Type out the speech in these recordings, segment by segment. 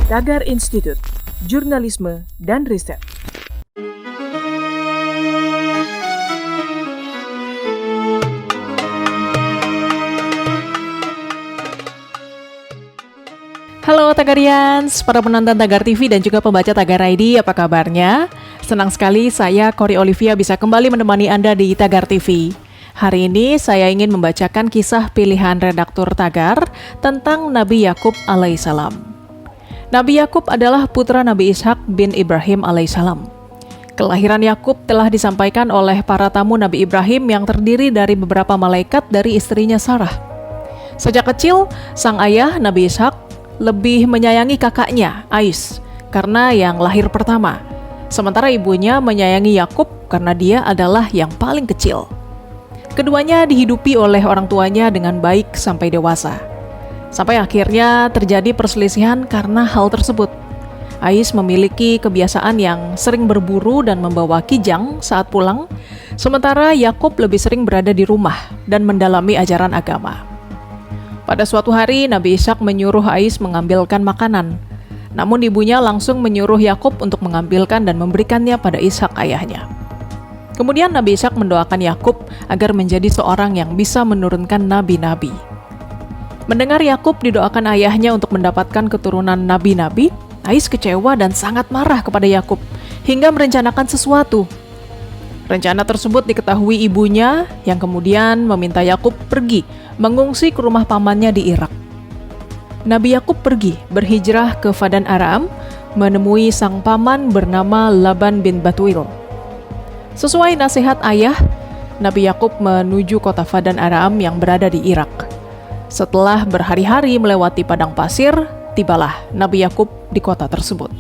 Tagar Institut, Jurnalisme dan Riset. Halo Tagarians, para penonton Tagar TV dan juga pembaca Tagar ID, apa kabarnya? Senang sekali saya, Kori Olivia, bisa kembali menemani Anda di Tagar TV. Hari ini saya ingin membacakan kisah pilihan redaktur Tagar tentang Nabi Yakub alaihissalam. Nabi Yakub adalah putra Nabi Ishak bin Ibrahim alaihissalam. Kelahiran Yakub telah disampaikan oleh para tamu Nabi Ibrahim yang terdiri dari beberapa malaikat dari istrinya Sarah. Sejak kecil, sang ayah Nabi Ishak lebih menyayangi kakaknya, Ais, karena yang lahir pertama. Sementara ibunya menyayangi Yakub karena dia adalah yang paling kecil. Keduanya dihidupi oleh orang tuanya dengan baik sampai dewasa. Sampai akhirnya terjadi perselisihan karena hal tersebut. Ais memiliki kebiasaan yang sering berburu dan membawa kijang saat pulang, sementara Yakub lebih sering berada di rumah dan mendalami ajaran agama. Pada suatu hari, Nabi Ishak menyuruh Ais mengambilkan makanan. Namun ibunya langsung menyuruh Yakub untuk mengambilkan dan memberikannya pada Ishak ayahnya. Kemudian Nabi Ishak mendoakan Yakub agar menjadi seorang yang bisa menurunkan nabi-nabi. Mendengar Yakub didoakan ayahnya untuk mendapatkan keturunan nabi-nabi, Ais kecewa dan sangat marah kepada Yakub hingga merencanakan sesuatu. Rencana tersebut diketahui ibunya yang kemudian meminta Yakub pergi mengungsi ke rumah pamannya di Irak. Nabi Yakub pergi berhijrah ke Padan Aram menemui sang paman bernama Laban bin Batuil. Sesuai nasihat ayah, Nabi Yakub menuju kota Padan Aram yang berada di Irak. Setelah berhari-hari melewati padang pasir, tibalah Nabi Yakub di kota tersebut.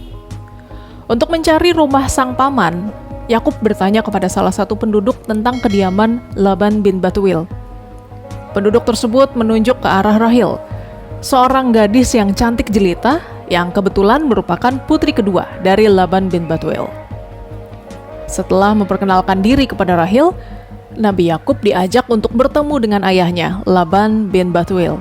Untuk mencari rumah sang paman, Yakub bertanya kepada salah satu penduduk tentang kediaman Laban bin Batuil. Penduduk tersebut menunjuk ke arah Rahil, seorang gadis yang cantik jelita yang kebetulan merupakan putri kedua dari Laban bin Batuil. Setelah memperkenalkan diri kepada Rahil, Nabi Yakub diajak untuk bertemu dengan ayahnya, Laban bin Batuil.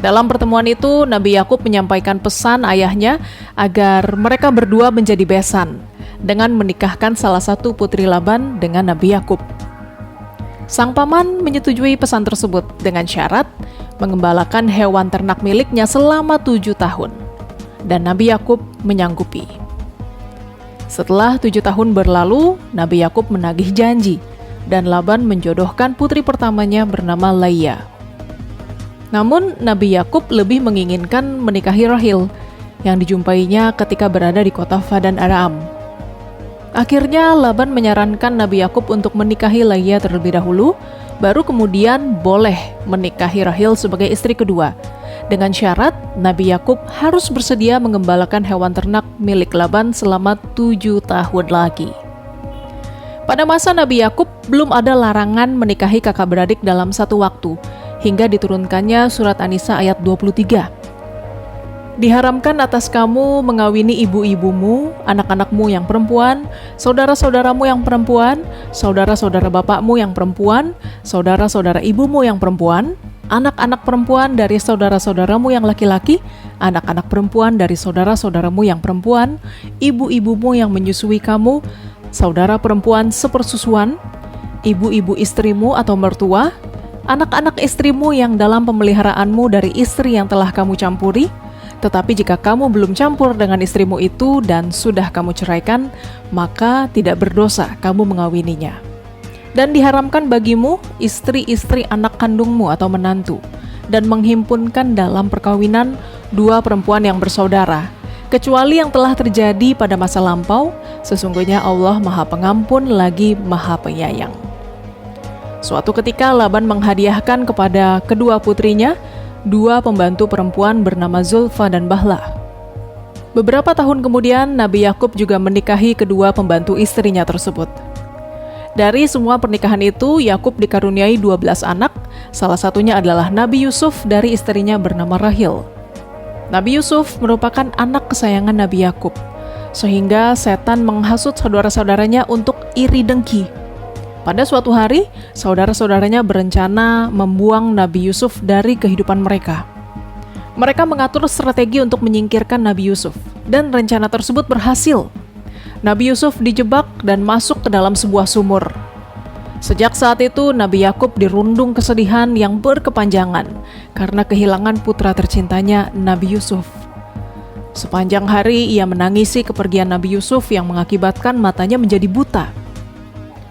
Dalam pertemuan itu, Nabi Yakub menyampaikan pesan ayahnya agar mereka berdua menjadi besan dengan menikahkan salah satu putri Laban dengan Nabi Yakub. Sang paman menyetujui pesan tersebut dengan syarat mengembalakan hewan ternak miliknya selama 7 tahun. Dan Nabi Yakub menyanggupi. Setelah 7 tahun berlalu, Nabi Yakub menagih janji dan Laban menjodohkan putri pertamanya bernama Laia. Namun Nabi Yakub lebih menginginkan menikahi Rahil yang dijumpainya ketika berada di kota Padan Aram. Akhirnya Laban menyarankan Nabi Yakub untuk menikahi Laia terlebih dahulu, baru kemudian boleh menikahi Rahil sebagai istri kedua. Dengan syarat Nabi Yakub harus bersedia mengembalakan hewan ternak milik Laban selama 7 tahun lagi. Pada masa Nabi Yakub belum ada larangan menikahi kakak beradik dalam satu waktu, hingga diturunkannya surat An-Nisa ayat 23. Diharamkan atas kamu mengawini ibu-ibumu, anak-anakmu yang perempuan, saudara-saudaramu yang perempuan, saudara-saudara bapakmu yang perempuan, saudara-saudara ibumu yang perempuan, anak-anak perempuan dari saudara-saudaramu yang laki-laki, anak-anak perempuan dari saudara-saudaramu yang perempuan, ibu-ibumu yang menyusui kamu, saudara perempuan sepersusuan, ibu-ibu istrimu atau mertua, anak-anak istrimu yang dalam pemeliharaanmu dari istri yang telah kamu campuri. Tetapi jika kamu belum campur dengan istrimu itu dan sudah kamu ceraikan, maka tidak berdosa kamu mengawininya. Dan diharamkan bagimu istri-istri anak kandungmu atau menantu, dan menghimpunkan dalam perkawinan 2 perempuan yang bersaudara, kecuali yang telah terjadi pada masa lampau. Sesungguhnya Allah Maha Pengampun lagi Maha Penyayang. Suatu ketika Laban menghadiahkan kepada kedua putrinya 2 pembantu perempuan bernama Zulfa dan Bahla. Beberapa tahun kemudian, Nabi Yakub juga menikahi kedua pembantu istrinya tersebut. Dari semua pernikahan itu, Yakub dikaruniai 12 anak, salah satunya adalah Nabi Yusuf dari istrinya bernama Rahil. Nabi Yusuf merupakan anak kesayangan Nabi Yakub, sehingga setan menghasut saudara-saudaranya untuk iri dengki. Pada suatu hari, saudara-saudaranya berencana membuang Nabi Yusuf dari kehidupan mereka. Mereka mengatur strategi untuk menyingkirkan Nabi Yusuf, dan rencana tersebut berhasil. Nabi Yusuf dijebak dan masuk ke dalam sebuah sumur. Sejak saat itu, Nabi Yakub dirundung kesedihan yang berkepanjangan karena kehilangan putra tercintanya, Nabi Yusuf. Sepanjang hari ia menangisi kepergian Nabi Yusuf yang mengakibatkan matanya menjadi buta.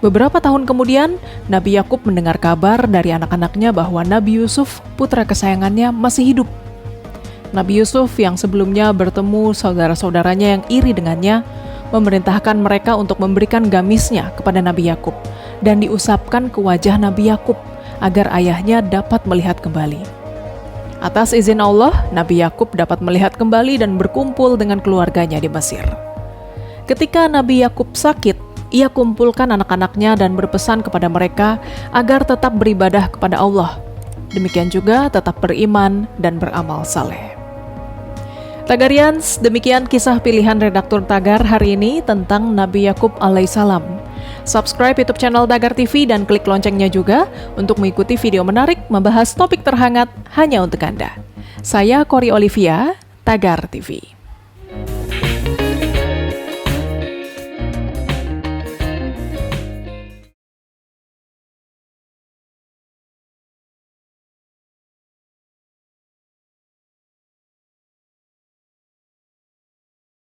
Beberapa tahun kemudian, Nabi Yakub mendengar kabar dari anak-anaknya bahwa Nabi Yusuf, putra kesayangannya, masih hidup. Nabi Yusuf yang sebelumnya bertemu saudara-saudaranya yang iri dengannya, memerintahkan mereka untuk memberikan gamisnya kepada Nabi Yakub dan diusapkan ke wajah Nabi Yakub agar ayahnya dapat melihat kembali. Atas izin Allah, Nabi Yakub dapat melihat kembali dan berkumpul dengan keluarganya di Mesir. Ketika Nabi Yakub sakit, ia kumpulkan anak-anaknya dan berpesan kepada mereka agar tetap beribadah kepada Allah. Demikian juga tetap beriman dan beramal saleh. Tagarians, demikian kisah pilihan redaktur Tagar hari ini tentang Nabi Yakub alaihissalam. Subscribe YouTube channel Tagar TV dan klik loncengnya juga untuk mengikuti video menarik membahas topik terhangat hanya untuk Anda. Saya Kori Olivia, Tagar TV.